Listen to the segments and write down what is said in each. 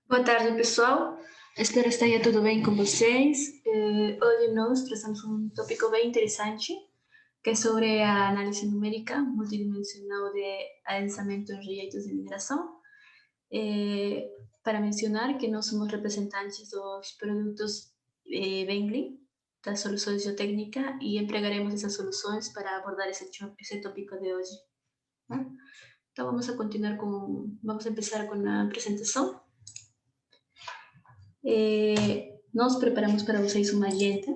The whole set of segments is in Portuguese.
Boa tarde, pessoal. Espero que esteja tudo bem com vocês. Hoje nós trazemos um tópico bem interessante, que é sobre a análise numérica multidimensional de adensamento em rejeitos de mineração. Para mencionar que nós somos representantes dos produtos Bentley, das soluções geotécnicas, e empregaremos essas soluções para abordar esse tópico de hoje. Né? Então vamos começar com a apresentação. Nós preparamos para vocês uma agenda,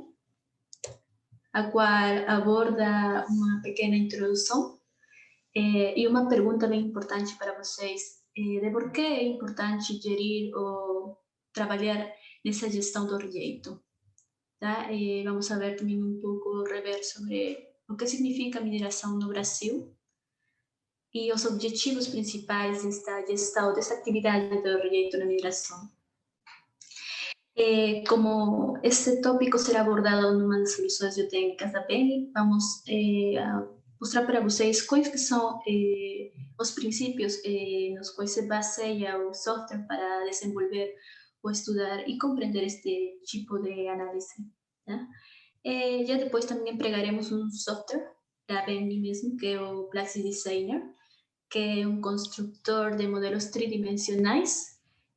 a qual aborda uma pequena introdução e uma pergunta bem importante para vocês, de por que é importante gerir ou trabalhar nessa gestão do rejeito. Tá? Vamos ver também um pouco rever sobre o que significa mineração no Brasil e os objetivos principais desta gestão, dessa atividade do rejeito na mineração. Como este tópico será abordado numa das soluções geotécnicas da PEN, vamos mostrar para vocês quais que são os princípios nos quais se baseia o software para desenvolver ou estudar e compreender este tipo de análise. Né? Já depois também empregaremos um software da PEN mesmo, que é o Plaxi Designer, que é um construtor de modelos tridimensionais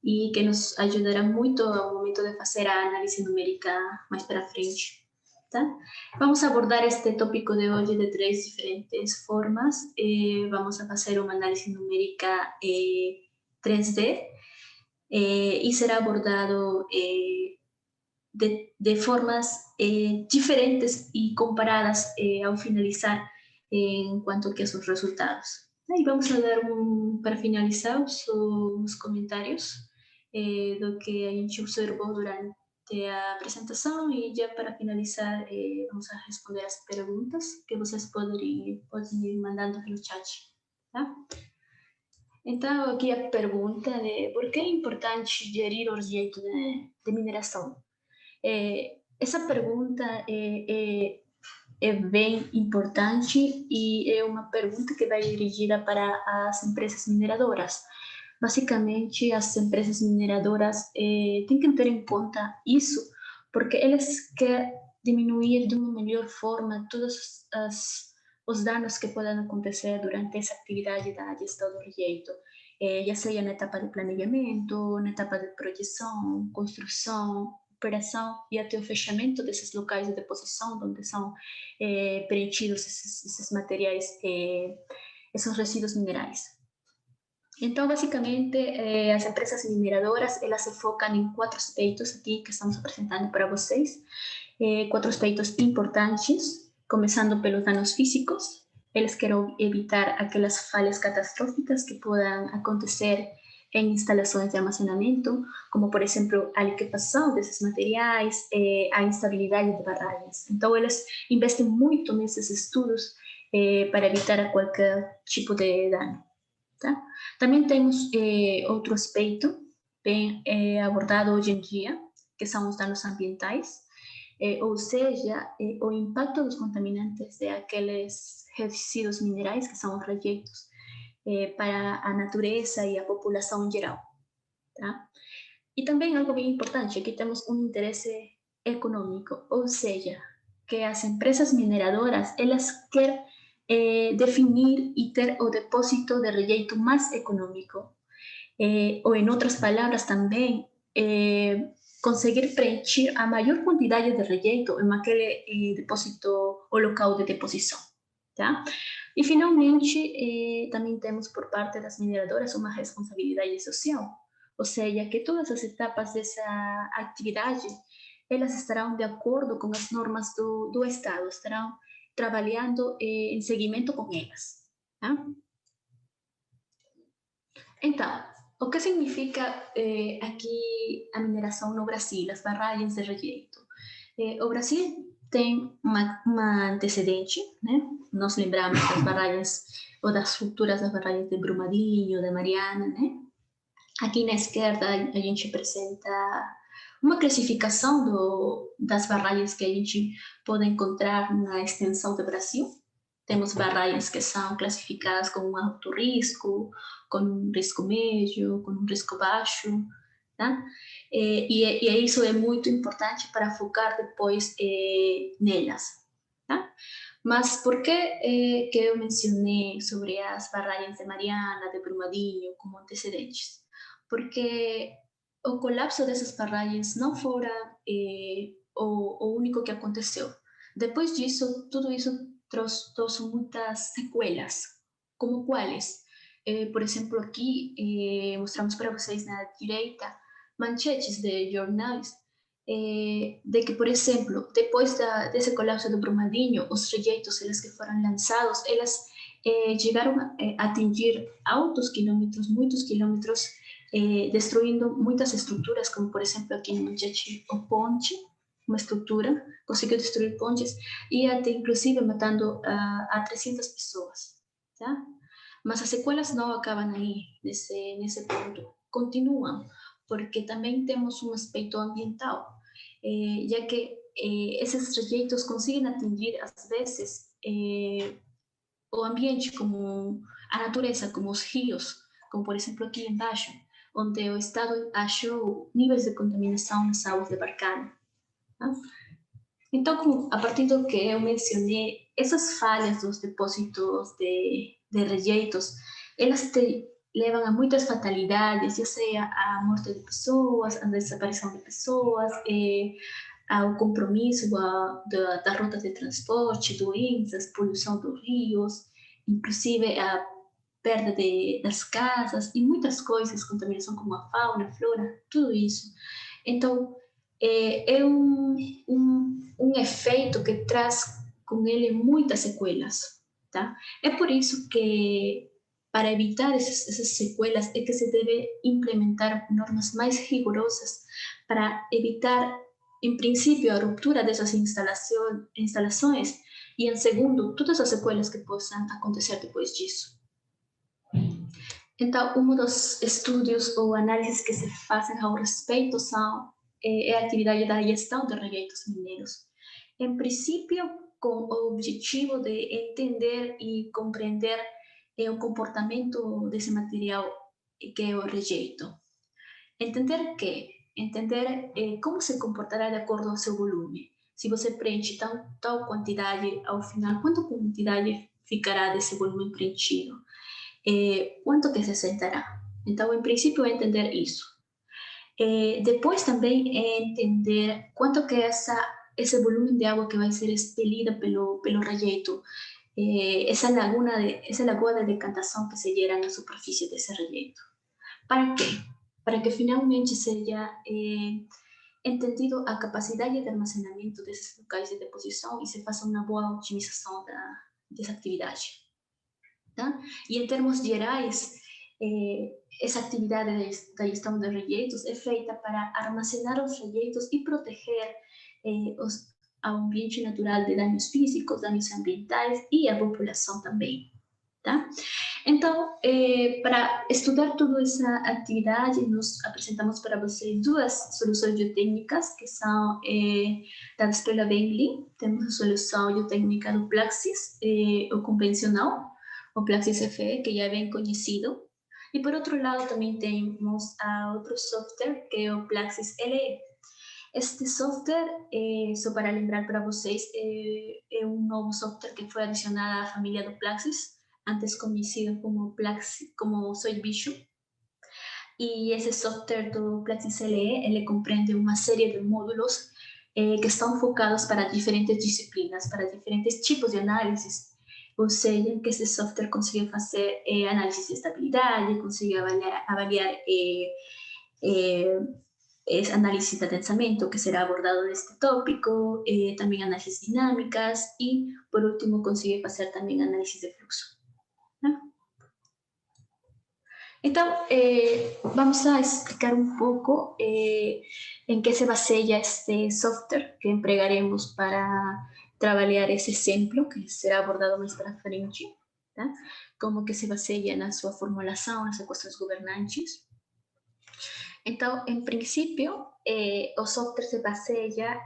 e que nos ajudará muito ao momento de fazer a análise numérica mais para frente. Tá? Vamos abordar este tópico de hoje de três diferentes formas. Vamos a fazer uma análise numérica 3D e será abordado de formas diferentes e comparadas ao finalizar em quanto a seus resultados. E vamos a dar para finalizar os comentários do que a gente observou durante a apresentação e já para finalizar vamos a responder as perguntas que vocês podem ir mandando pelo chat. Tá? Então, aqui a pergunta de por que é importante gerir o rejeito de mineração? Essa pergunta é bem importante e é uma pergunta que vai dirigida para as empresas mineradoras. Basicamente, as empresas mineradoras têm que ter em conta isso, porque elas querem diminuir de uma melhor forma todos os danos que podem acontecer durante essa atividade da gestão do rejeito, já seja na etapa de planejamento, na etapa de projeção, construção, operação e até o fechamento desses locais de deposição, onde são preenchidos esses materiais, esses resíduos minerais. Então, basicamente, as empresas mineradoras, elas se focam em quatro aspectos aqui que estamos apresentando para vocês, quatro aspectos importantes, começando pelos danos físicos. Eles querem evitar aquelas falhas catastróficas que possam acontecer em instalações de armazenamento, como, por exemplo, a liquefação desses materiais, a instabilidade de barragens. Então, eles investem muito nesses estudos para evitar qualquer tipo de dano. Tá? Também temos outro aspecto bem abordado hoje em dia, que são os danos ambientais, ou seja, o impacto dos contaminantes de aqueles resíduos minerais, que são os rejeitos, para a natureza e a população em geral. Tá? E também algo bem importante, aqui temos um interesse econômico, ou seja, que as empresas mineradoras, elas querem definir e ter o depósito de rejeito mais econômico. Ou, em outras palavras, também conseguir preencher a maior quantidade de rejeito em aquele depósito ou local de deposição. Tá? E, finalmente, também temos por parte das mineradoras uma responsabilidade social, ou seja, que todas as etapas dessa atividade, elas estarão de acordo com as normas do Estado, estarão trabalhando em seguimento com elas. Tá? Então, o que significa aqui a mineração no Brasil, as barragens de rejeito? O Brasil tem uma antecedente, né? Nós lembramos das barragens ou das estruturas das barragens de Brumadinho, de Mariana, né? Aqui na esquerda a gente apresenta uma classificação das barragens que a gente pode encontrar na extensão do Brasil. Temos barragens que são classificadas com um alto risco, com um risco médio, com um risco baixo. tá? E isso é muito importante para focar depois nelas, tá? Mas por que eu mencionei sobre as barragens de Mariana, de Brumadinho, como antecedentes? Porque o colapso dessas barragens não fora o único que aconteceu. Depois disso, tudo isso trouxe muitas sequelas, como quais? Por exemplo, aqui mostramos para vocês na direita manchetes de jornais de que, por exemplo, depois desse colapso do Brumadinho, os rejeitos eles que foram lançados, elas chegaram a atingir altos quilômetros, muitos quilômetros, destruindo muitas estruturas, como por exemplo aqui no manchete o ponte, uma estrutura, conseguiu destruir pontes e até inclusive matando a 300 pessoas, tá? Mas as sequelas não acabam aí, nesse ponto, continuam, porque também temos um aspecto ambiental, já que esses rejeitos conseguem atingir, às vezes, o ambiente, como a natureza, como os rios, como por exemplo aqui embaixo, onde o Estado achou níveis de contaminação nas águas de Barcana. Tá? Então, a partir do que eu mencionei, essas falhas dos depósitos de rejeitos, elas te levam a muitas fatalidades, já seja a morte de pessoas, a desaparição de pessoas, ao compromisso da rota de transporte, doenças, poluição dos rios, inclusive a perda das casas e muitas coisas, contaminação como a fauna, a flora, tudo isso. Então, é um efeito que traz com ele muitas sequelas, tá? É por isso que, para evitar essas sequelas, é que se deve implementar normas mais rigorosas para evitar, em princípio, a ruptura dessas instalações e, em segundo, todas as sequelas que possam acontecer depois disso. Então, um dos estudos ou análises que se fazem ao respeito é a atividade da gestão de rejeitos mineiros. Em princípio, com o objetivo de entender e compreender o comportamento desse material que é o rejeito. Entender como se comportará de acordo ao seu volume. Se você preenche tal quantidade, ao final, quanta quantidade ficará desse volume preenchido? Quanto que se sentará? Então, em princípio, é entender isso. Depois também é entender quanto que esse volume de água que vai ser expelida pelo rejeito, essa lagoa de decantação que se gera na superfície desse rejeito. Para quê? Para que finalmente seja entendido a capacidade de armazenamento desses locais de deposição e se faça uma boa otimização dessa atividade. Tá? E em termos gerais, essa atividade da gestão de rejeitos é feita para armazenar os rejeitos e proteger ao ambiente natural de danos físicos, danos ambientais e a população também. Tá? Então, para estudar toda essa atividade, nós apresentamos para vocês duas soluções geotécnicas que são dadas pela Bentley. Temos a solução geotécnica do Plaxis, o convencional, o Plaxis FE, que já é bem conhecido. E por outro lado, também temos outro software, que é o Plaxis LE. Este software, só para lembrar para vocês, é um novo software que foi adicionado à família do Plaxis, antes conhecido como Soy Vision. Y ese software do Plaxis LE, ele compreende uma série de módulos que estão focados para diferentes disciplinas, para diferentes tipos de análises. Ou seja, que esse software consegue fazer análise de estabilidade, consegue avaliar análisis de adensamento, que será abordado neste tópico, também análises dinâmicas e, por último, consegue fazer também análisis de fluxo. Então, vamos a explicar un poco en qué se baseia este software que empregaremos para trabalhar esse exemplo, que será abordado mais para frente, tá? Como que se baseia na sua formulação, nas equações governantes. Então, em princípio, o software se baseia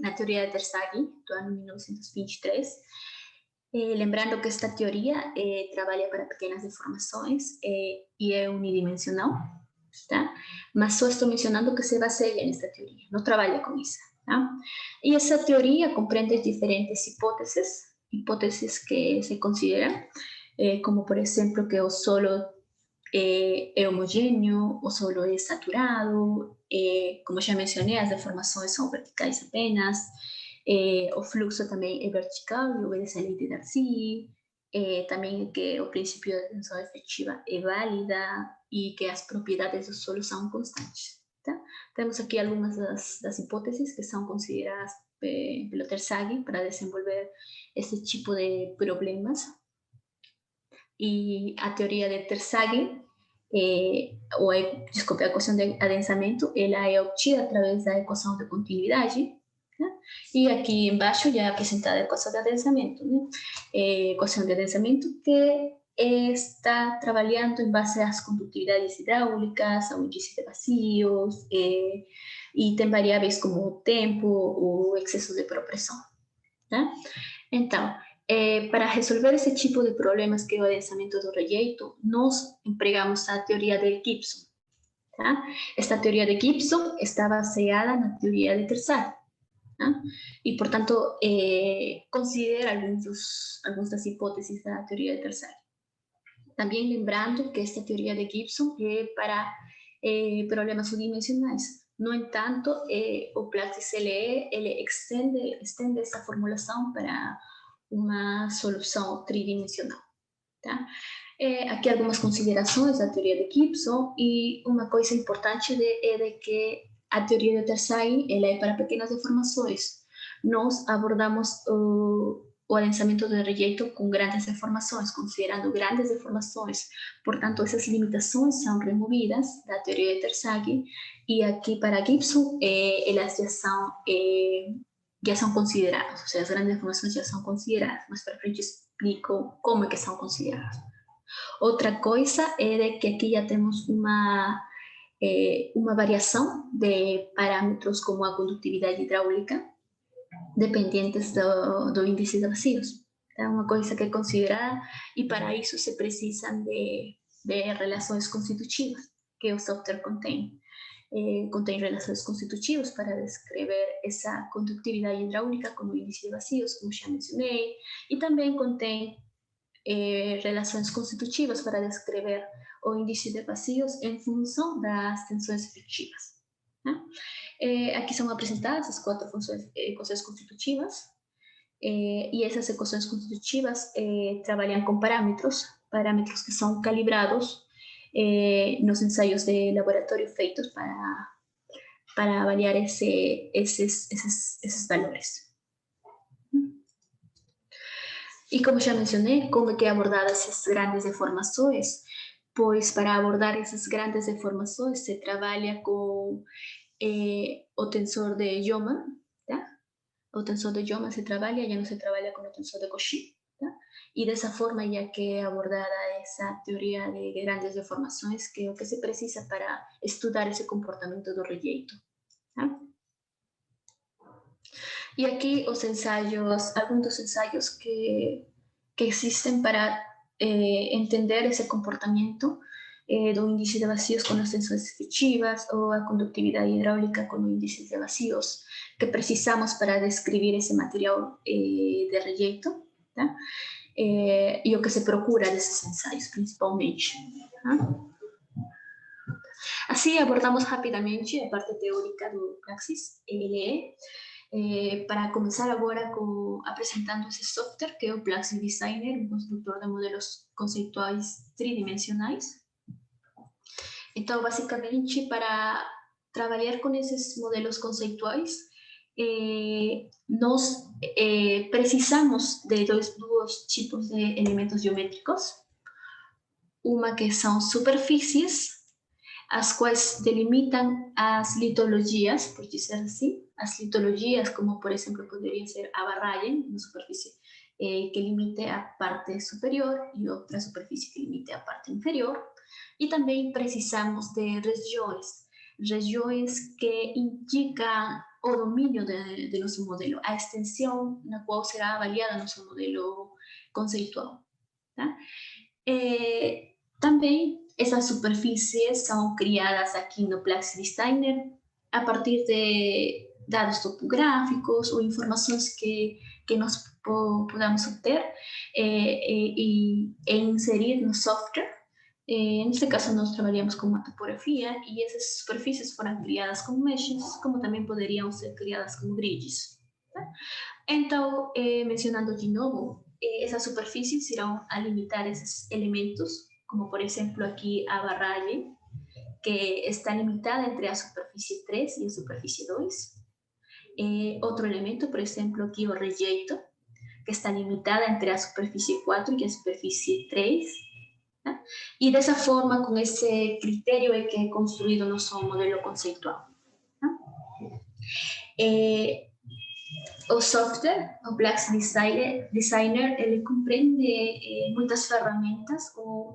na teoria de Terzaghi, do ano 1923, lembrando que esta teoria trabalha para pequenas deformações e é unidimensional. tá? Mas só estou mencionando que se baseia nesta teoria, não trabalha com isso. Tá? E essa teoria compreende diferentes hipóteses que se consideran, como por exemplo que o solo é homogêneo, o solo é saturado, como já mencionei, as deformações são verticais apenas, o fluxo também é vertical e obedece à lei de Darcy, também que o princípio da tensão efetiva é válida e que as propriedades do solo são constantes. Tá? Temos aqui algumas das hipóteses que são consideradas pelo Terzaghi para desenvolver esse tipo de problemas. E a teoria de Terzaghi, desculpe, a equação de adensamento, ela é obtida através da equação de continuidade. Né? E aqui embaixo já é apresentada a equação de adensamento. Né? Equação de adensamento que está trabalhando em base às condutividades hidráulicas, ao índice de vazios, e tem variáveis como o tempo ou excesso de pressão. Tá? Então, para resolver esse tipo de problemas que é o adensamento do rejeito, nós empregamos a teoria de Gibson. Tá? Esta teoria de Gibson está baseada na teoria de Terzaghi. Tá? E, portanto, considera algumas das hipóteses da teoria de Terzaghi. Também lembrando que esta teoria de Gibson é para problemas unidimensionais. No entanto, o Praxis LE ele estende essa formulação para uma solução tridimensional. Tá? Aqui algumas considerações da teoria de Gibson e uma coisa importante é de que a teoria de Terzaghi ela é para pequenas deformações. Nós abordamos o adensamento do rejeito com grandes deformações, considerando grandes deformações. Portanto, essas limitações são removidas da teoria de Terzaghi e aqui para Gibson elas já são consideradas, ou seja, as grandes deformações já são consideradas, mas para frente explico como é que são consideradas. Outra coisa é de que aqui já temos uma variação de parâmetros como a condutividade hidráulica, dependentes do índice de vazios. É uma coisa que é considerada e para isso se precisam de relações constitutivas que o software contém. Contém relações constitutivas para descrever essa condutividade hidráulica com o índice de vazios, como já mencionei, e também contém relações constitutivas para descrever o índice de vazios em função das tensões efetivas. Né? Aqui são apresentadas as 4 equações constitutivas, e essas equações constitutivas trabalham com parâmetros que são calibrados nos ensaios de laboratório feitos para avaliar esses valores. E como já mencionei, como é que é abordada essas grandes deformações? Pois para abordar essas grandes deformações se trabalha com o tensor de Joma, tá? O tensor de Joma se trabalha, já não se trabalha com o tensor de Cauchy, tá? E dessa forma já que é abordada essa teoria de grandes deformações, que é o que se precisa para estudar esse comportamento do rejeito. Tá? E aqui os ensaios, alguns dos ensaios que existem para entender esse comportamento do índice de vazios com as tensões efetivas ou a condutividade hidráulica com o índice de vazios que precisamos para descrever esse material de rejeito, tá? E o que se procura desses ensaios, principalmente. Tá? Assim, abordamos rapidamente a parte teórica do Praxis LE. Para começar agora apresentando esse software, que é o Praxis Designer, um construtor de modelos conceituais tridimensionais. Então, basicamente, para trabalhar com esses modelos conceituais, nós precisamos de dois tipos de elementos geométricos. Uma que são superfícies, as quais delimitam as litologias, por dizer assim. As litologias, como por exemplo, poderia ser a barragem, uma superfície que limite a parte superior e outra superfície que limite a parte inferior. E também precisamos de regiões que indicam o domínio de nosso modelo, a extensão na qual será avaliada nosso modelo conceitual. Tá? Também Esas superficies son criadas aquí no Plaxis Designer a partir de dados topográficos o informaciones que nos podamos obtener e inserir no software. En este caso nós trabalhamos com uma topografia e essas superfícies foram criadas como meshes, como também poderiam ser criadas como grids. Tá? Então, mencionando de novo, essas superfícies irão a limitar esses elementos, como por exemplo aqui a barragem, que está limitada entre a superfície 3 e a superfície 2. Outro elemento, por exemplo, aqui o rejeito, que está limitada entre a superfície 4 e a superfície 3. Né? E dessa forma, com esse critério é que é construído nosso modelo conceitual. Né? O software, o Plaxis Designer, ele compreende muitas ferramentas com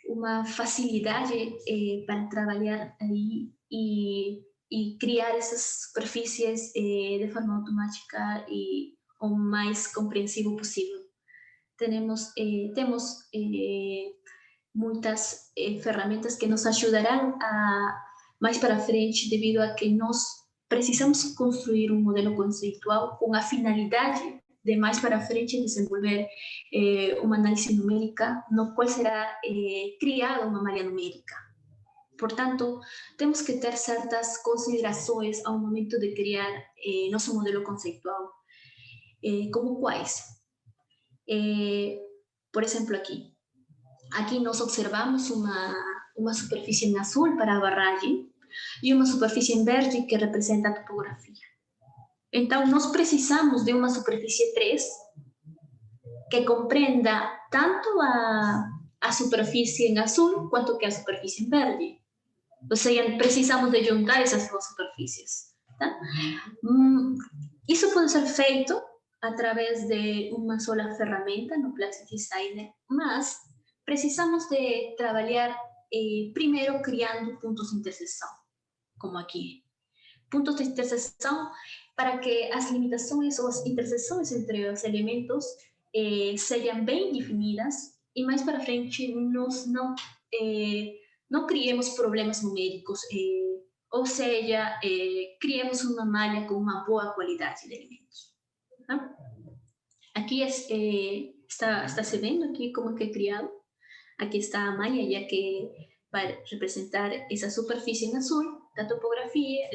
uma facilidade para trabalhar aí e criar essas superfícies de forma automática e o mais compreensível possível. Temos muitas ferramentas que nos ajudarão a mais para frente, devido a que nós precisamos construir um modelo conceitual com a finalidade de mais para frente desenvolver uma análise numérica no qual será criada uma malha numérica. Portanto, temos que ter certas considerações ao momento de criar nosso modelo conceitual, como quais? Por exemplo, aqui nós observamos uma superfície em azul para a barragem e uma superfície em verde que representa a topografia. Então, nós precisamos de uma superfície 3 que compreenda tanto a superfície em azul quanto que a superfície em verde. Ou seja, precisamos de juntar essas duas superfícies. Tá? Isso pode ser feito através de uma só ferramenta no Plaxis Designer, mas precisamos de trabalhar primeiro criando pontos de interseção, como aqui. Pontos de interseção para que as limitações ou as interseções entre os elementos sejam bem definidas e mais para frente nós não criemos problemas numéricos, ou seja, criemos uma malha com uma boa qualidade de elementos. Tá? Aqui está se vendo aqui como que é criado. Aqui está a malha, já que vai representar essa superfície em azul da topografia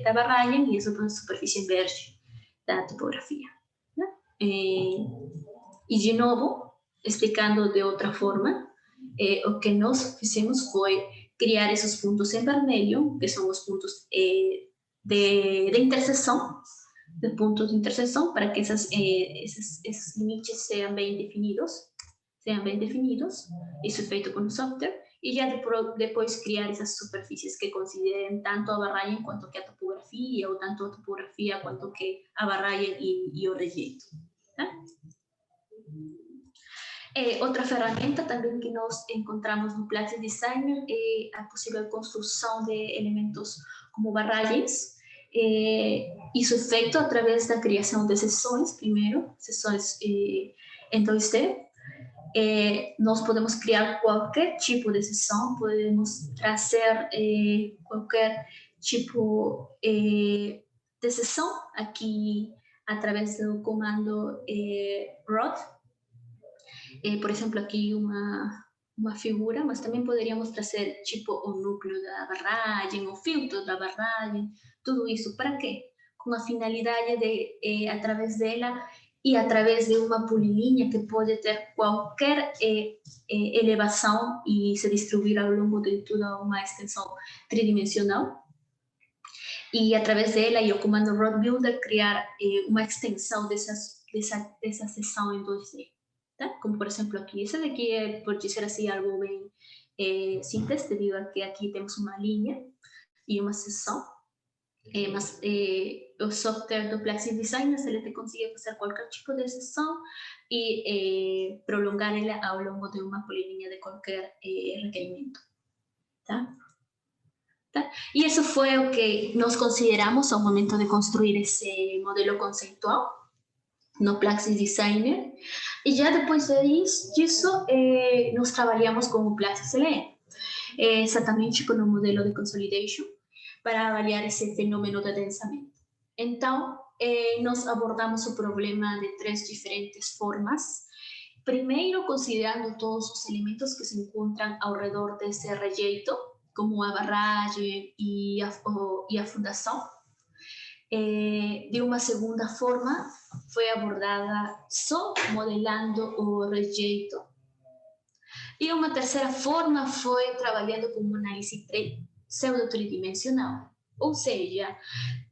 da barragem e essa superfície em verde da topografia. Né? E de novo, explicando de outra forma, o que nós fizemos foi criar esses pontos em vermelho, que são os pontos de interseção, de pontos de interseção, para que esses limites sejam bem definidos, isso é feito com o software, e já depois criar essas superfícies que considerem tanto a barragem quanto que a topografia, ou tanto a topografia quanto que a barragem e o rejeito. Tá? Outra ferramenta também que nós encontramos no Plaxis Designer é a possível construção de elementos como barragens. Isso é feito através da criação de seções, primeiro, seções em 2D. Nós podemos criar qualquer tipo de seção, podemos trazer qualquer tipo de seção aqui através do comando rod. Por exemplo, aqui uma figura, mas também poderíamos trazer tipo o núcleo da barragem, o filtro da barragem, tudo isso. Para quê? Com a finalidade de, através dela e através de uma polilinha que pode ter qualquer elevação e se distribuir ao longo de toda uma extensão tridimensional. E através dela e o comando Rod Builder criar uma extensão dessa seção em 2D. Tá? Como por exemplo aqui, esse daqui por dizer assim, algo bem simples, devido a que aqui temos uma linha e uma seção. Mas o software do Plaxis Designer ele te consegue fazer qualquer tipo de seção e prolongar ela ao longo de uma polilinha de qualquer requerimento. Tá? Tá? E isso foi o que nós consideramos ao momento de construir esse modelo conceitual no Plaxis Designer. E já depois disso, nós trabalhamos com o Plaxis LE, exatamente com o modelo de consolidation, para avaliar esse fenômeno de adensamento. Então, nós abordamos o problema de 3 diferentes formas. Primeiro, considerando todos os elementos que se encontram ao redor desse rejeito, como a barragem e a fundação. De uma segunda forma, foi abordada só modelando o rejeito. E uma terceira forma foi trabalhando com uma análise pseudo-tridimensional, ou seja,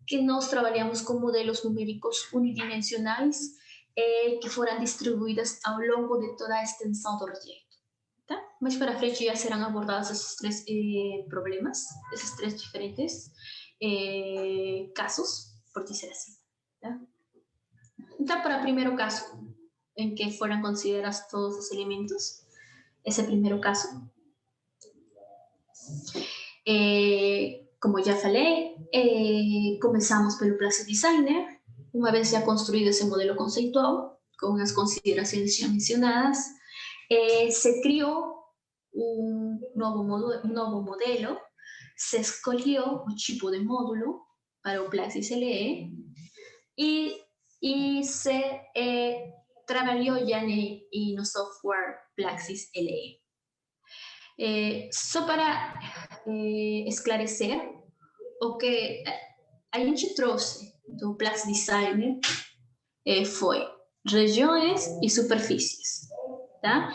que nós trabalhamos com modelos numéricos unidimensionais que foram distribuídos ao longo de toda a extensão do rejeito. Tá? Mas para frente já serão abordados esses 3 problemas, esses 3 diferentes casos, por dizer assim. Tá? Então, para o primeiro caso, em que foram considerados todos os elementos, esse primeiro caso, como já falei, começamos pelo Plaxis Designer. Uma vez já construído esse modelo conceitual, com as considerações já mencionadas, se criou um novo modelo, se escolheu o tipo de módulo para o Plaxis LE e se trabalhou já no software Plaxis LE. Só para esclarecer, o que a gente trouxe do Plaxis Designer foi regiões e superfícies. Tá?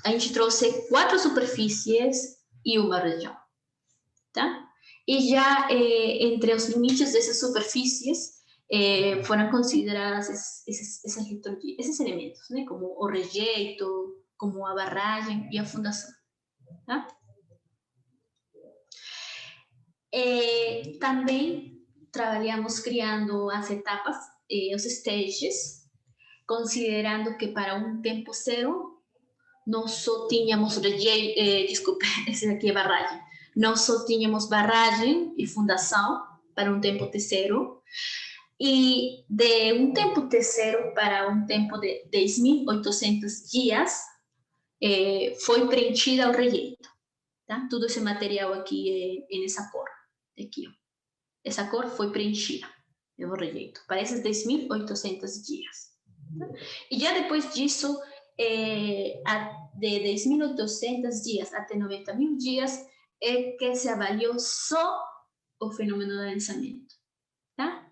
A gente trouxe 4 superfícies e uma região. Tá? E já entre os limites dessas superfícies foram considerados esses elementos, né? Como o rejeito, como a barragem e a fundação. Tá? Também trabalhamos criando as etapas, os stages, considerando que para um tempo zero nós só tínhamos desculpe, esse aqui é barragem. Nós só tínhamos barragem e fundação para um tempo T0, e de um tempo T0 para um tempo de 10.800 dias foi preenchida o rejeito. Tá? Todo esse material aqui é nessa cor. Aqui, ó. Essa cor foi preenchida, o rejeito, para esses 10.800 dias. Tá? E já depois disso, de 10.800 dias até 90.000 dias, é que se avaliou só o fenômeno do adensamento. Tá?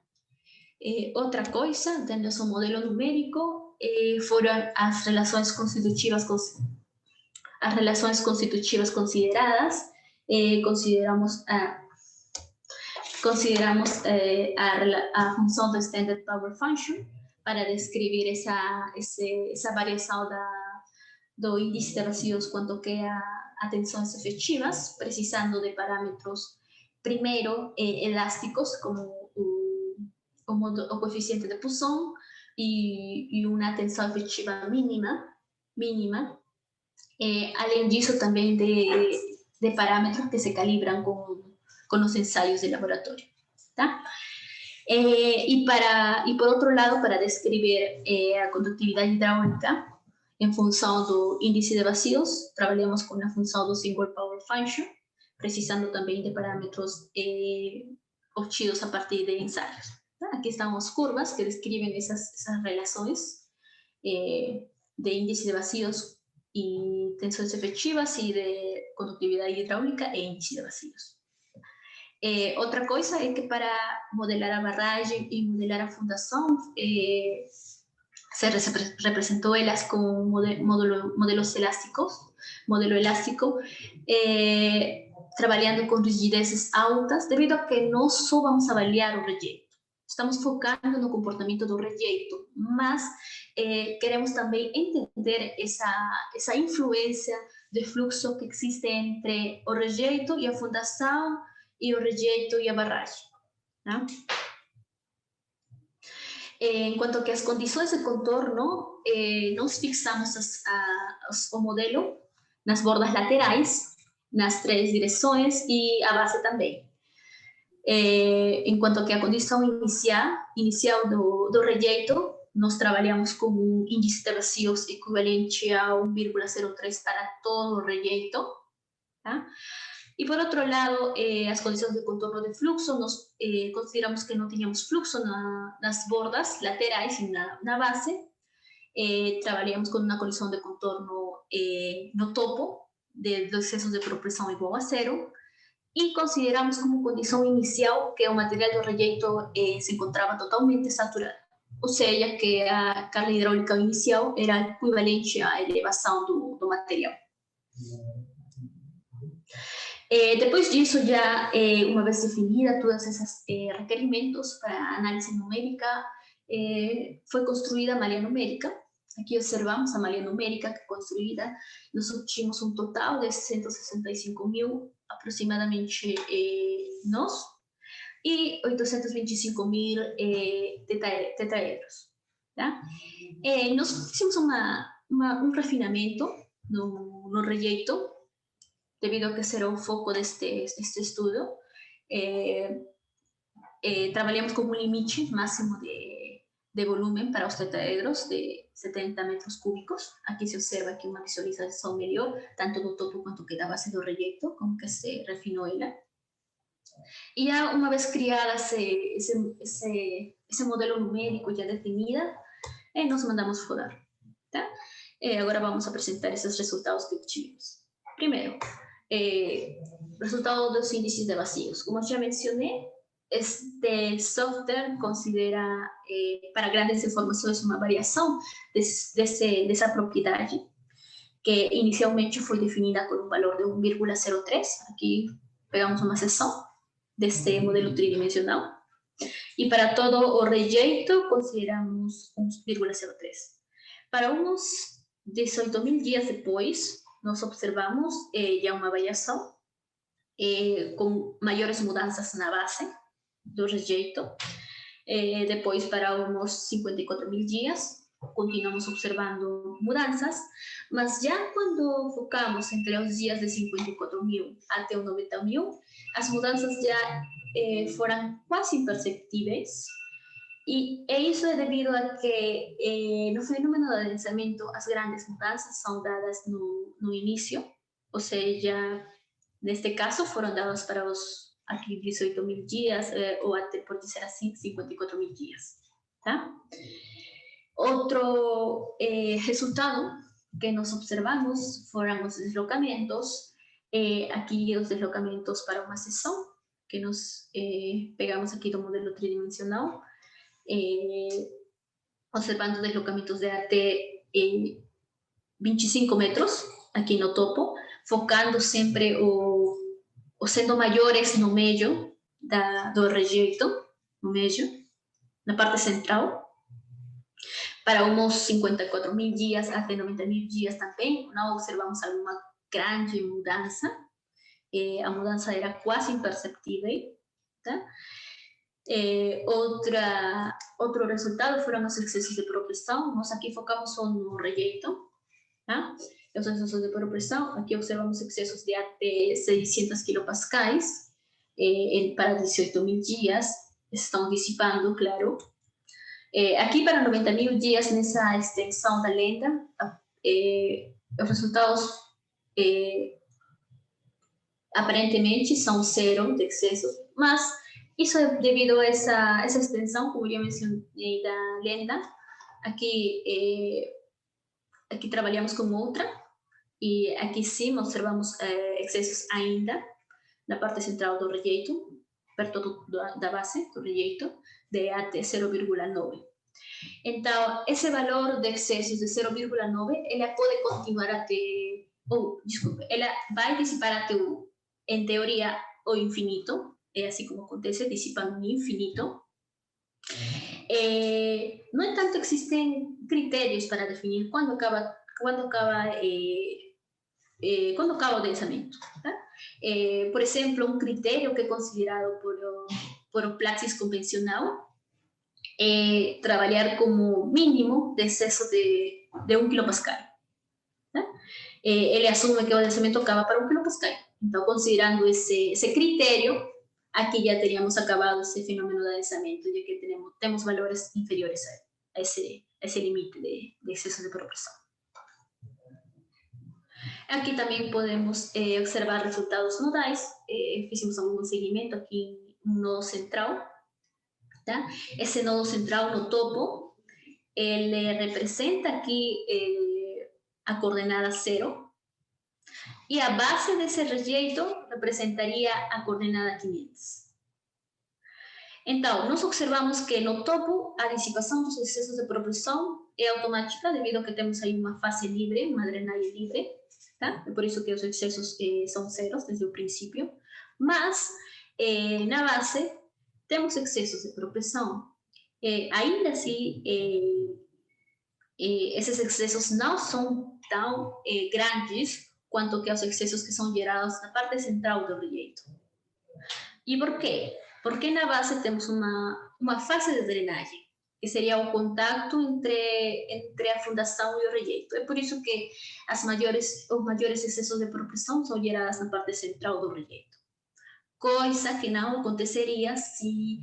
Outra coisa, do nosso modelo numérico, foram as relações constitutivas consideradas. Consideramos a função do Standard Power Function para descrever essa variação do índice de vazíos quanto que a tensões efetivas, precisando de parâmetros, primeiro, elásticos, como o coeficiente de Poisson e uma tensão efetiva mínima. Além disso, também de parâmetros que se calibram com os ensaios de laboratório. Tá? E por outro lado, para descrever a condutividade hidráulica em função do índice de vazíos, trabalhamos com a função do Single Power Function, precisando também de parâmetros obtidos a partir de ensaios. Tá? Aqui estão as curvas que descrevem essas relações de índice de vazíos e tensões efetivas e de condutividade hidráulica e índice de vazíos. Outra coisa é que para modelar a barragem e modelar a fundação, se representou elas com modelos elásticos, modelo elástico, trabalhando com rigidezes altas, devido a que não só vamos avaliar o rejeito, estamos focando no comportamento do rejeito, mas queremos também entender essa influência de fluxo que existe entre o rejeito e a fundação, e o rejeito e a barragem. Né? Enquanto que as condições de contorno, nós fixamos o modelo nas bordas laterais, nas 3 direções e a base também. Enquanto que a condição inicial do rejeito nós trabalhamos com um índice de vazios equivalente a 1,03 para todo o rejeito. Tá? E por outro lado, as condições de contorno de fluxo, nós consideramos que não tínhamos fluxo nas bordas laterais e na base. Trabalhamos com uma condição de contorno no topo, de excessos de propressão igual a zero, e consideramos como condição inicial que o material do rejeito se encontrava totalmente saturado, ou seja, que a carga hidráulica inicial era equivalente à elevação do material. Depois disso, já uma vez definida todos esses requerimentos para análise numérica, foi construída a malha numérica. Aqui observamos a malha numérica que construída, nós obtivemos um total de 165 mil aproximadamente nós e 825 mil tetraedros. Tá? Nós fizemos um refinamento no rejeito, devido a que será o foco deste estudo. Trabalhamos com um limite máximo de volumen para os tetraedros de 70 metros cúbicos. Aquí se observa aquí una visualización melhor, tanto do topo quanto que da base do rejeito, como que se refinou ela. E já uma vez criada esse modelo numérico já definida, nós mandamos rodar. Tá? Agora vamos apresentar esses resultados que obtivemos. Primeiro, resultado dos índices de vazios. Como já mencionei, este software considera para grandes informações uma variação dessa propriedade, que inicialmente foi definida com um valor de 1,03. Aqui pegamos uma seção deste modelo tridimensional. E para todo o rejeito, consideramos 1,03. Para uns 18.000 dias depois, nós observamos já uma variação com maiores mudanças na base do rejeito. Depois, para uns 54.000 dias, continuamos observando mudanças, mas já quando focamos entre os dias de 54.000 até os 90.000, as mudanças já foram quase imperceptíveis. E isso é devido a que no fenômeno do adensamento as grandes mudanças são dadas no início, ou seja, neste caso foram dadas para os aqui 18.000 dias, ou até, por dizer assim, 54.000 dias. Tá? Outro resultado que nós observamos foram os deslocamentos. Aqui os deslocamentos para uma seção, que nós pegamos aqui do modelo tridimensional, observando deslocamentos de até 25 metros aqui no topo, focando sempre os sendo maiores no meio do rejeito, no meio, na parte central. Para uns 54.000 dias até 90.000 dias também, não observamos alguma grande mudança. A mudança era quase imperceptível. Tá? Outro resultado foram os excessos de propressão. Nós aqui focamos só no rejeito. Tá? Os excessos de propressão, aqui observamos excessos de até 600 kilopascais para 18.000 dias, estão dissipando, claro. Aqui para 90.000 dias, nessa extensão da lenda, os resultados aparentemente são zero de excesso, mas isso é devido a essa extensão, como eu mencionei, da lenda. Aqui trabalhamos com outra, e aqui sim observamos excessos ainda na parte central do rejeito, perto da base do rejeito, de até 0,9. Então, esse valor de excessos de 0,9, ela pode continuar até, ela vai dissipar até, em teoria, o infinito, é assim como acontece, dissipando no infinito. No entanto, existem critérios para definir quando acaba o densamento. Tá? Por exemplo, um critério que é considerado por o Praxis convencional é trabalhar como mínimo de excesso de 1 kilopascal. Tá? Ele assume que o densamento acaba para 1 kilopascal. Então, considerando esse critério, aqui já teríamos acabado esse fenômeno de densamento, já que temos valores inferiores a ele. esse limite de excesso de progressão. Aqui também podemos observar resultados nodais. Fizemos algum segmento aqui no nodo central. Tá? Esse nodo central no topo, ele representa aqui a coordenada 0. E a base desse rejeito representaria a coordenada 500. Então, nós observamos que no topo a dissipação dos excessos de progressão é automática, devido a que temos aí uma fase livre, uma drenagem livre. Tá? É por isso que os excessos são zeros desde o princípio. Mas, na base, temos excessos de progressão. Ainda assim, esses excessos não são tão grandes quanto que os excessos que são gerados na parte central do rejeito. E por quê? Porque na base temos uma fase de drenagem, que seria o contato entre a fundação e o rejeito. É por isso que os maiores excessos de progressão são gerados na parte central do rejeito. Coisa que não aconteceria se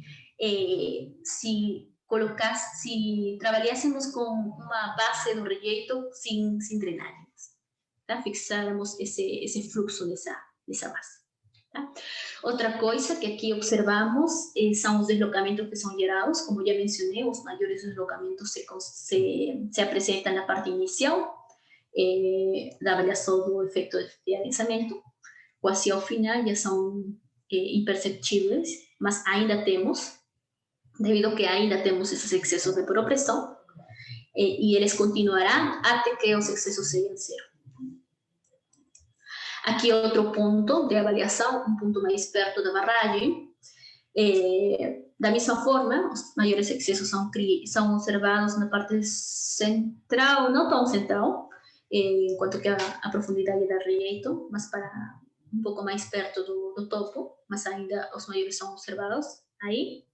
trabalhássemos com uma base do rejeito sem drenagens. Tá? Fixáramos esse fluxo dessa base. Tá? Outra coisa que aqui observamos são os deslocamentos que são gerados. Como já mencionei, os maiores deslocamentos se apresentam na parte inicial da avaliação do efeito de adensamento. Quase ao final já são imperceptíveis, mas ainda temos, devido a que ainda temos esses excessos de progressão, e eles continuarão até que os excessos sejam zero. Aqui outro ponto de avaliação, um ponto mais perto da barragem. Da mesma forma, os maiores excessos são observados na parte central, não tão central, enquanto que a profundidade da rejeito, mas para um pouco mais perto do topo, mas ainda os maiores são observados aí.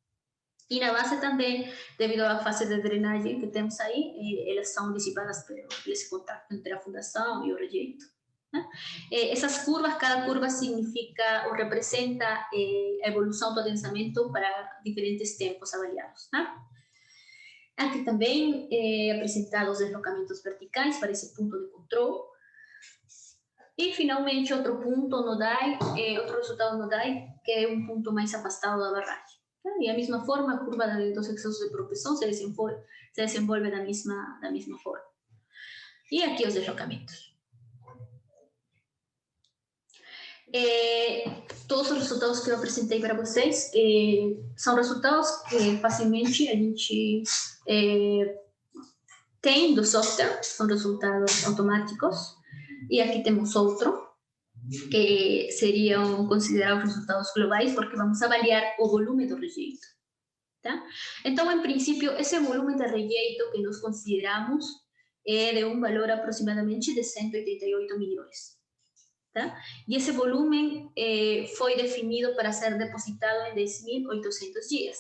E na base também, devido à fase de drenagem que temos aí, elas são dissipadas por esse contato entre a fundação e o rejeito. Essas curvas, cada curva significa ou representa a evolução do adensamento para diferentes tempos avaliados. Tá? Aqui também apresentados os deslocamentos verticais para esse ponto de controle. E, finalmente, outro ponto nodal, outro resultado nodal, que é um ponto mais afastado da barragem. Tá? E, da mesma forma, a curva dos excessos de progressão se desenvolve da mesma forma. E aqui os deslocamentos. Todos os resultados que eu apresentei para vocês são resultados que facilmente a gente tem do software, são resultados automáticos. E aqui temos outro, que seriam considerados resultados globais, porque vamos avaliar o volume do rejeito. Tá? Então, em princípio, esse volume de rejeito que nós consideramos é de um valor aproximadamente de 188 milhões. Tá? E esse volume foi definido para ser depositado em 10.800 dias.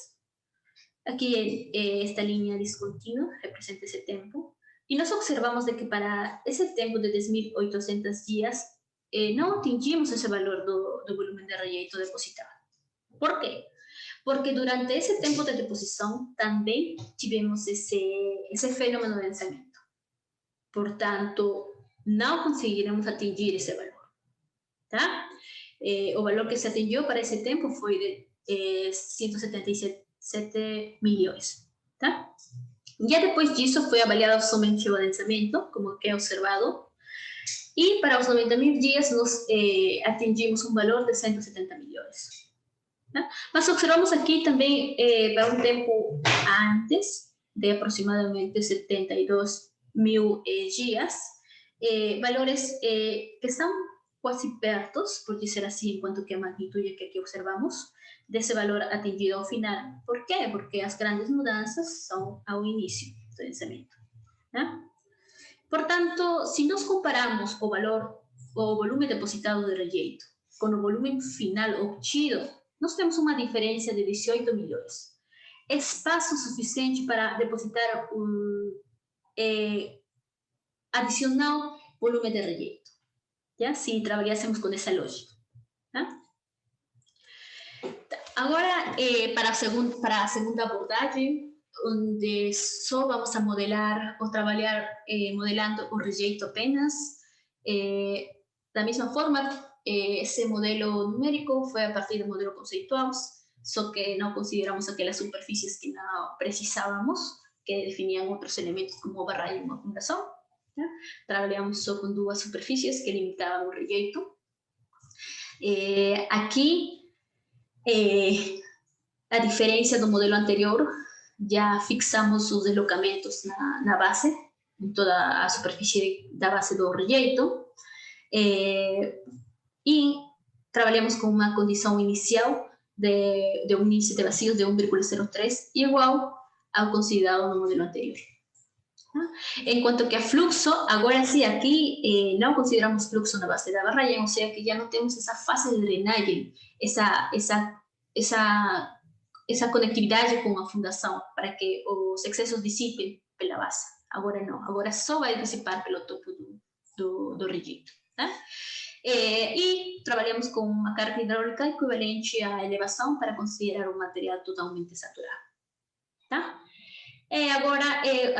Aqui esta linha descontínua representa esse tempo. E nós observamos de que para esse tempo de 10.800 dias não atingimos esse valor do volume de rejeito depositado. Por quê? Porque durante esse tempo de deposição também tivemos esse fenômeno de adensamento. Portanto, não conseguiremos atingir esse valor. Tá? O valor que se atingiu para esse tempo foi de 177 milhões. Tá? Já depois disso foi avaliado somente o adensamento, como que é observado, e para os 90.000 dias nós atingimos um valor de 170 milhões. Tá? Mas observamos aqui também, para um tempo antes, de aproximadamente 72.000 dias, valores que são quase pertos, por dizer assim, enquanto que a magnitude que aqui observamos, desse valor atingido ao final. Por quê? Porque as grandes mudanças são ao início do adensamento. Tá? Portanto, se nós comparamos o volume depositado de rejeito com o volume final obtido, nós temos uma diferença de 18 milhões. Espaço suficiente para depositar adicional volume de rejeito. ¿Ya? Si trabajássemos com essa lógica. Tá? Agora, para a segunda abordagem, onde só vamos a modelar ou trabalhar modelando o rejeito apenas. Da mesma forma, esse modelo numérico foi a partir do modelo conceitual, só que não consideramos aquelas superfícies que não precisávamos, que definiam outros elementos como barra e uma fundação. Tá? Trabalhamos só com duas superfícies que limitavam o rejeito. Aqui, a diferença do modelo anterior, já fixamos os deslocamentos na base, em toda a superfície da base do rejeito, e trabalhamos com uma condição inicial de um índice de vazios de 1,03 igual ao considerado no modelo anterior. En cuanto que a fluxo, agora sim, aqui não consideramos fluxo na base da barragem, ou seja, que já não temos essa fase de drenagem, essa conectividade com a fundação, para que os excessos dissipem pela base. Agora não, agora só vai dissipar pelo topo do rejeito. Tá? E trabalhamos com uma carga hidráulica equivalente à elevação para considerar o material totalmente saturado. Tá? Agora,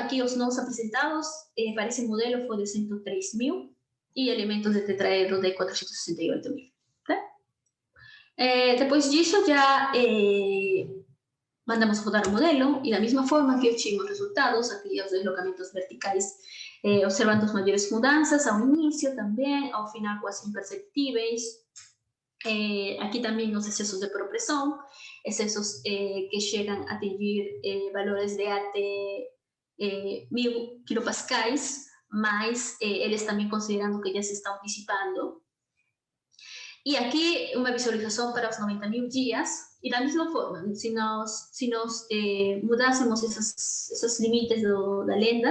aqui os nós apresentados para esse modelo foi de 103.000 e elementos de tetraedro de 468.000. Tá? Depois disso, já mandamos rodar o modelo e da mesma forma que obtivemos resultados, aqui os deslocamentos verticais, observando as maiores mudanças ao início também, ao final quase imperceptíveis. Aqui também os excessos de pressão, excessos que chegam a atingir valores de até 1.000 kilopascais, mas eles também considerando que já se estão dissipando. E aqui uma visualização para os 90.000 dias, e da mesma forma, se nós mudássemos esses limites da lenda,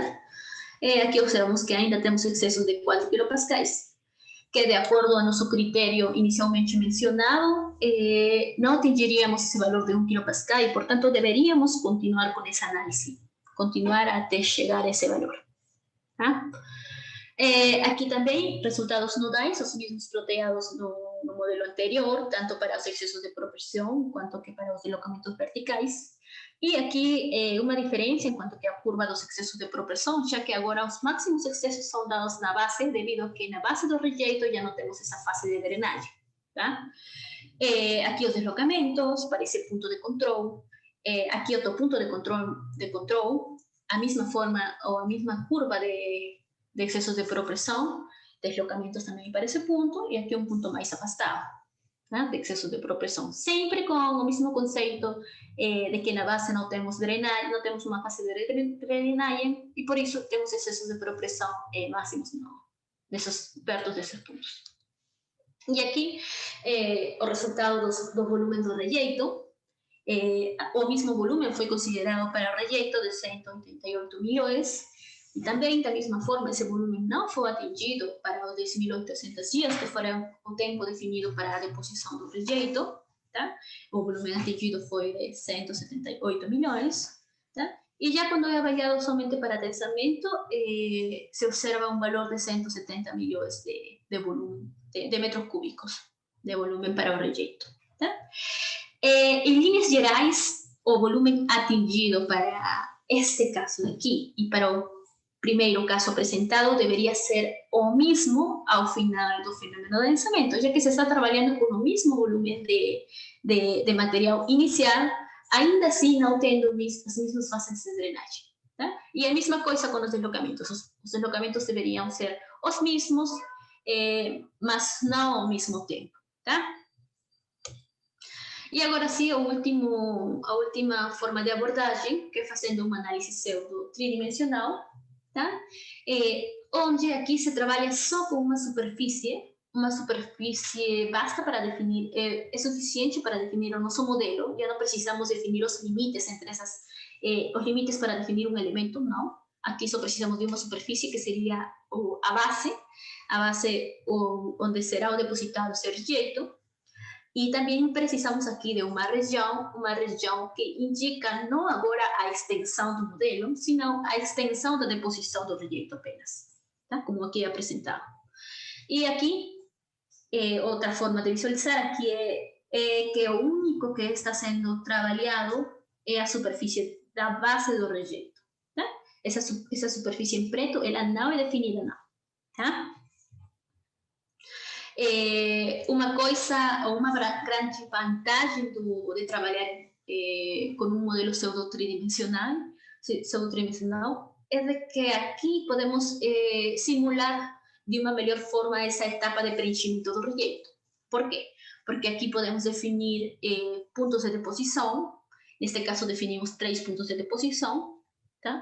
aqui observamos que ainda temos excessos de 4 kilopascais, que de acordo ao nosso critério inicialmente mencionado, não atingiríamos esse valor de 1 kilopascal e, portanto, deveríamos continuar com essa análise, continuar até chegar a esse valor. Tá? Aqui também, resultados nodais, os mesmos ploteados no modelo anterior, tanto para os excessos de propulsão quanto que para os deslocamentos verticais. E aqui uma diferença em quanto que a curva dos excessos de propulsão, já que agora os máximos excessos são dados na base, devido a que na base do rejeito já não temos essa fase de drenagem. Tá? Aqui os deslocamentos para esse ponto de controle. Aqui outro ponto de controle, a mesma forma ou a mesma curva de excessos de propulsão, deslocamentos também para esse ponto, e aqui um ponto mais afastado, né, de excesso de propulsão. Sempre com o mesmo conceito de que na base não temos drenagem, não temos uma fase de drenagem, e por isso temos excessos de propulsão máximos perto desses pontos. E aqui, o resultado dos volumes do rejeito, o mesmo volume foi considerado para o rejeito de 188 milhões, e também, da mesma forma, esse volume não foi atingido para os 10.800 dias, que foram o tempo definido para a deposição do rejeito. Tá? O volume atingido foi de 178 milhões. Tá? E já quando é avaliado somente para adensamento, se observa um valor de 170 milhões de volume, de metros cúbicos de volume para o rejeito. Tá? Em linhas gerais, o volume atingido para este caso aqui e para o primeiro caso apresentado deveria ser o mesmo ao final do fenômeno de adensamento, já que se está trabalhando com o mesmo volume de material inicial, ainda assim não tendo as mesmas fases de drenagem. Tá? E a mesma coisa com os deslocamentos. Os deslocamentos deveriam ser os mesmos, mas não ao mesmo tempo. Tá? E agora sim, a última forma de abordagem, que é fazendo uma análise pseudo-tridimensional, tá? Onde aqui se trabalha só com uma superfície basta para definir, é suficiente para definir o nosso modelo, já não precisamos definir os limites entre os limites para definir um elemento, não. Aqui só precisamos de uma superfície que seria a base onde será o depositado esse rejeito. E também precisamos aqui de uma região que indica não agora a extensão do modelo, senão a extensão da deposição do rejeito apenas, tá? Como aqui é apresentado. E aqui, outra forma de visualizar aqui é que o único que está sendo trabalhado é a superfície da base do rejeito. Tá? Essa superfície em preto, ela não é definida, não. Tá? Uma coisa, ou uma grande vantagem de trabalhar com um modelo pseudo-tridimensional é de que aqui podemos simular de uma melhor forma essa etapa de preenchimento do rejeito. Por quê? Porque aqui podemos definir pontos de deposição. Neste caso, definimos 3 pontos de deposição. Tá?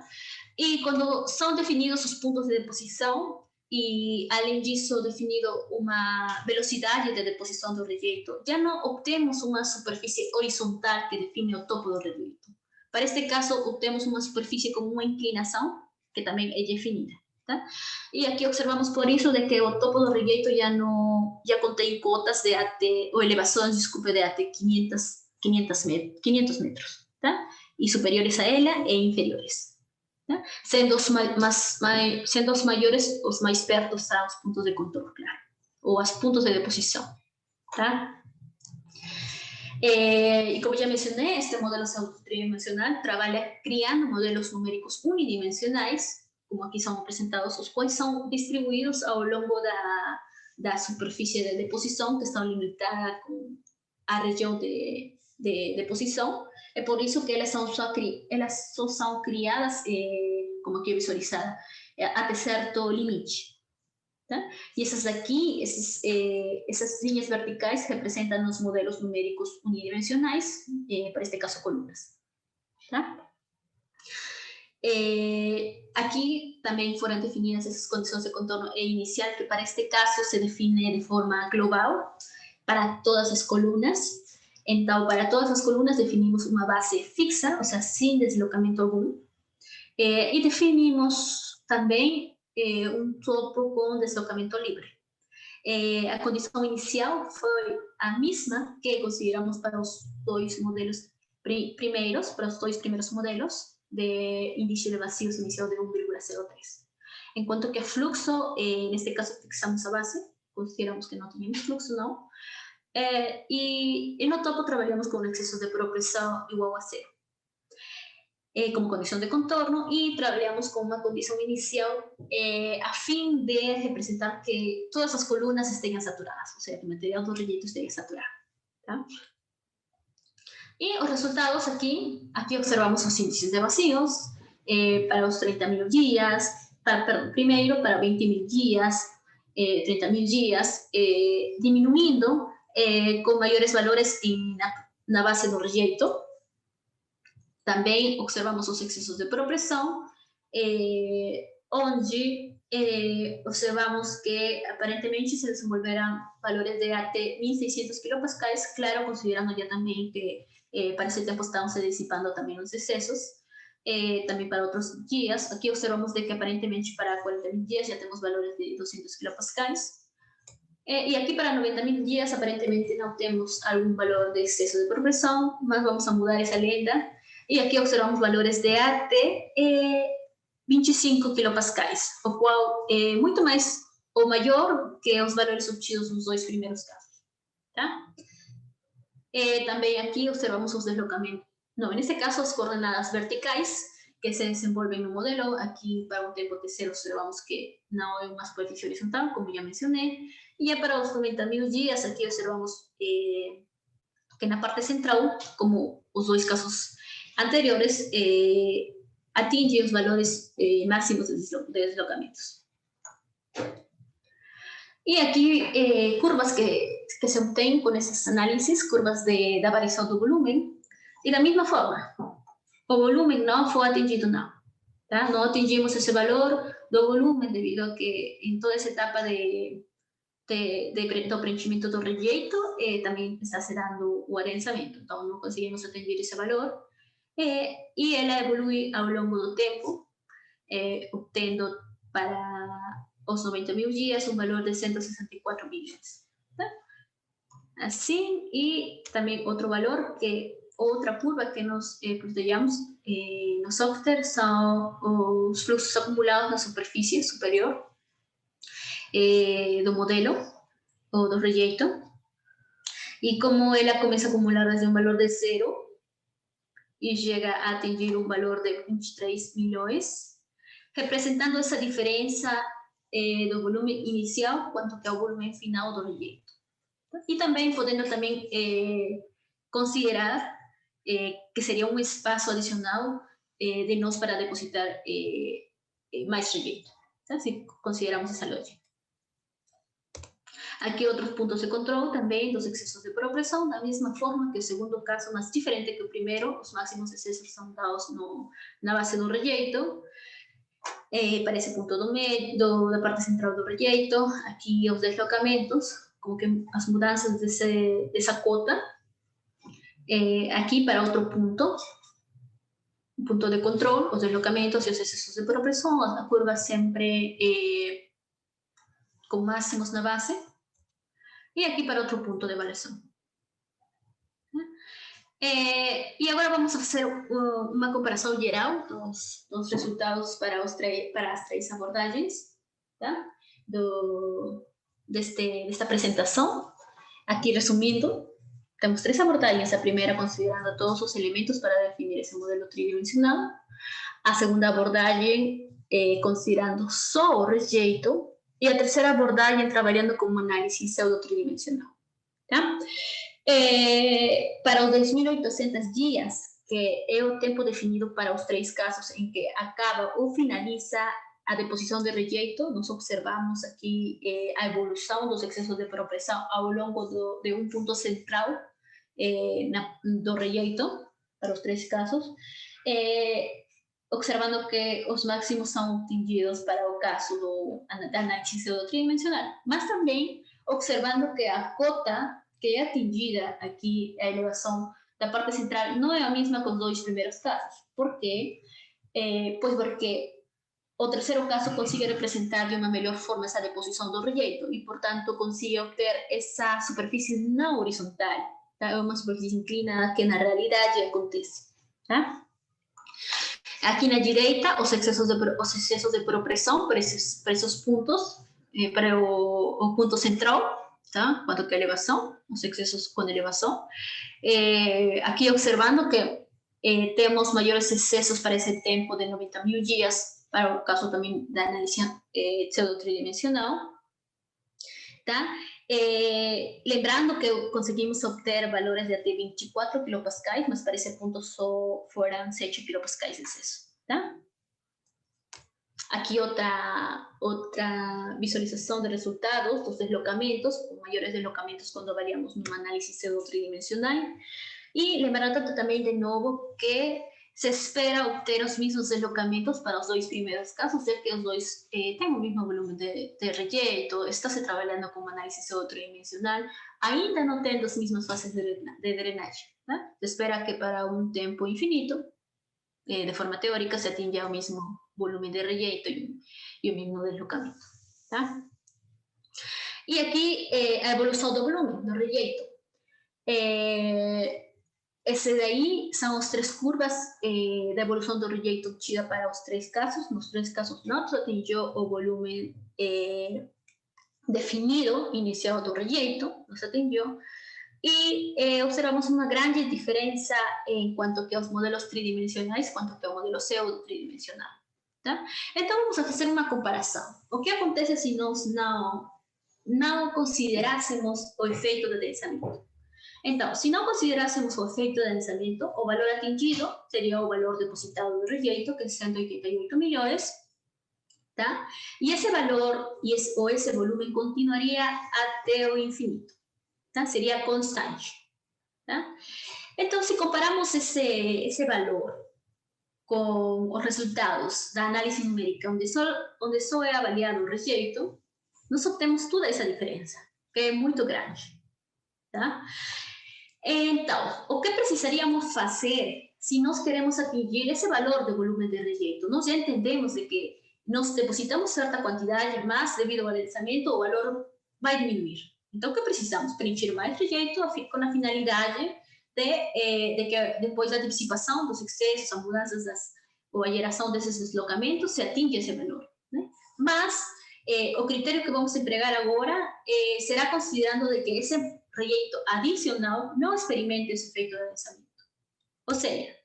E quando são definidos os pontos de deposição, e, além disso, definido uma velocidade de deposição do rejeito, já não obtemos uma superfície horizontal que define o topo do rejeito. Para este caso, obtemos uma superfície com uma inclinação, que também é definida. Tá? E aqui observamos, por isso, de que o topo do rejeito já contém cotas de até, ou elevações, desculpe, de até 500 metros. Tá? E superiores a ela e inferiores. Né? Sendo os maiores os mais perto aos pontos de contorno, claro, ou aos pontos de deposição. Tá? E como já mencionei, este modelo tridimensional trabalha criando modelos numéricos unidimensionais, como aqui são apresentados, os quais são distribuídos ao longo da superfície de deposição, que estão limitada com a região de deposição. É por isso que elas só são criadas, como aqui visualizada, até certo limite. Tá? E essas aqui, essas linhas verticais representam os modelos numéricos unidimensionais, para este caso, colunas. Tá? Aqui também foram definidas essas condições de contorno inicial, que para este caso se define de forma global para todas as colunas. Então, para todas as colunas definimos uma base fixa, ou seja, sem deslocamento algum. E definimos também um topo com deslocamento livre. A condição inicial foi a mesma que consideramos para os dois modelos primeiros, para os dois primeiros modelos de índice de vazios inicial de 1,03. Enquanto que a fluxo, neste caso fixamos a base, consideramos que não tínhamos fluxo, não. E no topo trabalhamos com excesso de progressão igual a zero, como condição de contorno, e trabalhamos com uma condição inicial a fim de representar que todas as colunas estejam saturadas, ou seja, que o material do rejeito esteja saturado. Tá? E os resultados aqui observamos os índices de vazios para os 30.000 dias, primeiro para 20.000 dias, 30.000 dias, diminuindo com maiores valores na base do rejeito. Também observamos os excessos de progressão, onde observamos que aparentemente se desenvolverão valores de até 1.600 kilopascais, claro, considerando já também que para esse tempo estão se dissipando também os excessos, também para outros dias. Aqui observamos de que aparentemente para 40.000 dias já temos valores de 200 kilopascais. E aqui para 90.000 dias aparentemente não temos algum valor de excesso de progressão, mas vamos a mudar essa lenda. E aqui observamos valores de até 25 kilopascais, o qual é muito mais ou maior que os valores obtidos nos dois primeiros casos. Tá? Também aqui observamos os deslocamentos. Não, neste caso, as coordenadas verticais que se desenvolvem no modelo. Aqui, para um tempo T0, observamos que não é uma superfície horizontal, como já mencionei. E para os 90.000 dias, aqui observamos que na parte central, como os dois casos anteriores, atinge os valores máximos de deslocamentos. E aqui, curvas que se obtêm com essas análises, curvas da variação do volume, e da mesma forma, o volume não foi atingido, não. Tá? Não atingimos esse valor do volume devido a que em toda essa etapa do preenchimento do rejeito também está se dando o adensamento, então não conseguimos atingir esse valor, e ela evolui ao longo do tempo, obtendo para os 90.000 dias um valor de 164 milhões. Tá? Assim, e também outro valor, que outra curva que nós protegemos no software são os fluxos acumulados na superfície superior do modelo ou do rejeito, e como ela começa a acumular desde um valor de 0 e chega a atingir um valor de 23 milhões, representando essa diferença do volume inicial quanto que ao volume final do rejeito. E também podendo também considerar que seria um espaço adicional de nós para depositar mais rejeito, tá? Se consideramos essa lógica. Aqui outros pontos de controle também dos excessos de progressão, da mesma forma que o segundo caso, mas diferente que o primeiro, os máximos excessos são dados na base do rejeito, para esse ponto do meio, da parte central do rejeito, aqui os deslocamentos, como que as mudanças dessa cota, aqui para outro ponto, um ponto de controle, os deslocamentos e os excessos de progressão, a curva sempre com máximos na base, e aqui para outro ponto de avaliação. E agora vamos fazer uma comparação geral dos resultados para as três abordagens, tá? Desta apresentação. Aqui, resumindo, temos três abordagens. A primeira, considerando todos os elementos para definir esse modelo tridimensional. A segunda abordagem, considerando só o rejeito. E a terceira abordagem, trabalhando com uma análise pseudo-tridimensional. Tá? Para os 2.800 dias, que é o tempo definido para os três casos em que acaba ou finaliza a deposição de rejeito, nós observamos aqui a evolução dos excessos de progressão ao longo de um ponto central do rejeito, para os três casos, observando que os máximos são atingidos para o caso da análise pseudo-tridimensional, mas também observando que a cota que é atingida aqui, a elevação da parte central, não é a mesma com os dois primeiros casos. Por quê? Pois porque o terceiro caso consigue representar de uma melhor forma essa deposição do rejeito e, portanto, consigue obter essa superfície não horizontal, tá? É uma superfície inclinada que, na realidade, acontece. Tá? Aqui na direita, os excessos de progressão para esses pontos, para o ponto central, tá? Quanto que a elevação, os excessos com elevação. Aqui observando que temos maiores excessos para esse tempo de 90.000 dias, para o caso também da análise pseudo-tridimensional. Tá? Lembrando que conseguimos obter valores de até 24 kilopascais, mas para esse ponto só foram 7 kilopascais de excesso. Tá? Aqui outra visualização de resultados dos deslocamentos, com maiores deslocamentos quando avaliamos numa análise pseudo-tridimensional. E lembrando também, de novo, que se espera obter os mesmos deslocamentos para os dois primeiros casos, já que os dois têm o mesmo volume de rejeito, está se trabalhando com uma análise pseudo-tridimensional, ainda não tendo as mesmas fases de drenagem. Né? Se espera que para um tempo infinito, de forma teórica, se atinja o mesmo volume de rejeito e o mesmo deslocamento. Tá? E aqui a evolução do volume do rejeito. Esse daí são as três curvas da evolução do rejeito obtida para os três casos. Nos três casos, não se atingiu o volume definido, inicial do rejeito, não se atingiu. E observamos uma grande diferença em quanto que aos modelos tridimensionais, quanto que ao modelo pseudo-tridimensional. Tá? Então, vamos fazer uma comparação. O que acontece se nós não considerássemos o efeito de densamento? Então, se não considerássemos o efeito de densamento, o valor atingido seria o valor depositado do rejeito, que é 188 milhões, tá? E esse valor ou esse volume continuaria até o infinito, tá? Seria constante, tá? Então, se comparamos esse valor com os resultados da análise numérica, onde só é avaliado o rejeito, nós obtemos toda essa diferença, que é muito grande, tá? Então, o que precisaríamos fazer se nós queremos atingir esse valor de volume de rejeito? Nós já entendemos de que nós depositamos certa quantidade, mas devido ao densamento o valor vai diminuir. Então, o que precisamos? Preencher mais rejeito com a finalidade de que depois da dissipação dos excessos, as mudanças ou a geração desses deslocamentos, se atinge esse valor. Né? Mas o critério que vamos empregar agora será considerando de que esse rejeito adicional não experimente esse efeito de densamento. Ou seja,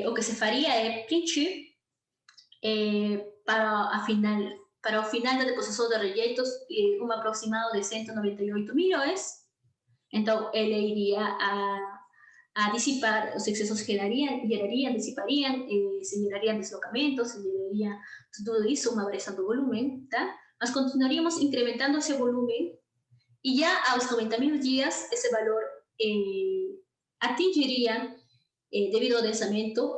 o que se faria é preencher para o final da deposição de rejeitos um aproximado de 198 milhões. Então, ele iria a dissipar, os excessos gerariam, dissipariam, se gerariam deslocamentos, se geraria tudo isso, uma variação do volume, tá? Mas continuaríamos incrementando esse volume e já aos 90 mil dias, esse valor atingiria, devido ao densamento,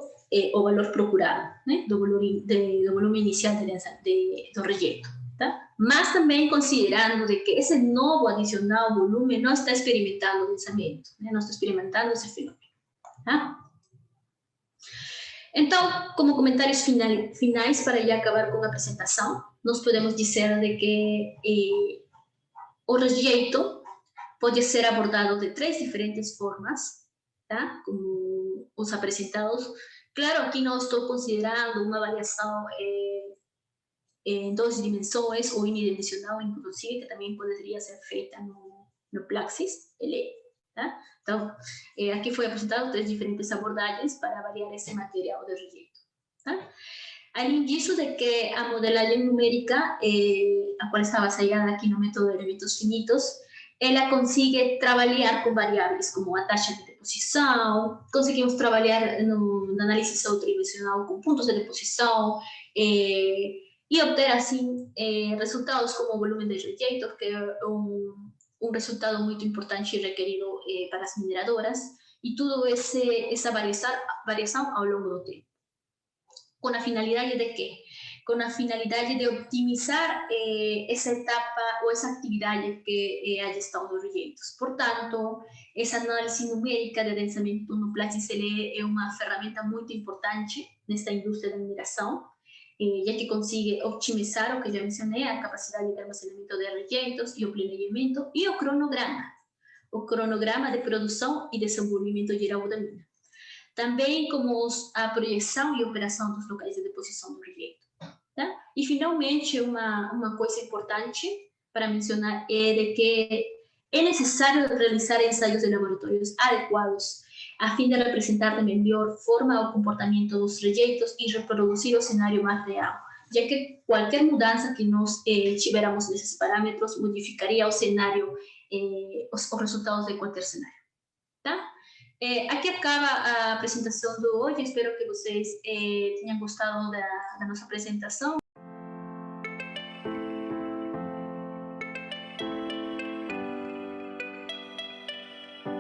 o valor procurado, né? do volume inicial do rejeito. Tá? Mas também considerando de que esse novo adicional volume não está experimentando densamento, né? Não está experimentando esse fenômeno. Tá? Então, como comentários finais para já acabar com a apresentação, nós podemos dizer de que o rejeito pode ser abordado de 3 diferentes formas, tá? Como os apresentados. Claro, aqui não estou considerando uma avaliação em 2 dimensões ou unidimensional, inclusive, que também poderia ser feita no Plaxis, tá? Então, aqui foi apresentado 3 diferentes abordagens para avaliar esse material de rejeito. Tá? Além disso, de que a modelagem numérica, a qual está baseada aqui no método de eventos finitos, ela consegue trabalhar com variáveis como a taxa de deposição, conseguimos trabalhar no análise autodimensional com pontos de deposição, e obter, assim, resultados como o volume de rejeitos, que é um resultado muito importante e requerido para as mineradoras, e toda essa variação ao longo do tempo. Com a finalidade de quê? Com a finalidade de optimizar essa etapa ou essa atividade que é a gestão dos rejeitos. Portanto, essa análise numérica de densamento no Plaxis é uma ferramenta muito importante nesta indústria da mineração, já que consegue optimizar o que já mencionei, a capacidade de armazenamento de rejeitos e o planejamento e o cronograma de produção e desenvolvimento geral da mina. Também como a projeção e operação dos locais de deposição do rejeito. Tá? E, finalmente, uma coisa importante para mencionar é de que é necessário realizar ensaios de laboratórios adequados a fim de representar de melhor forma o comportamento dos rejeitos e reproduzir o cenário mais real, já que qualquer mudança que nós tivermos nesses parâmetros modificaria o cenário, os resultados de qualquer cenário. Tá? Aqui acaba a apresentação de hoje. Espero que vocês tenham gostado da nossa apresentação.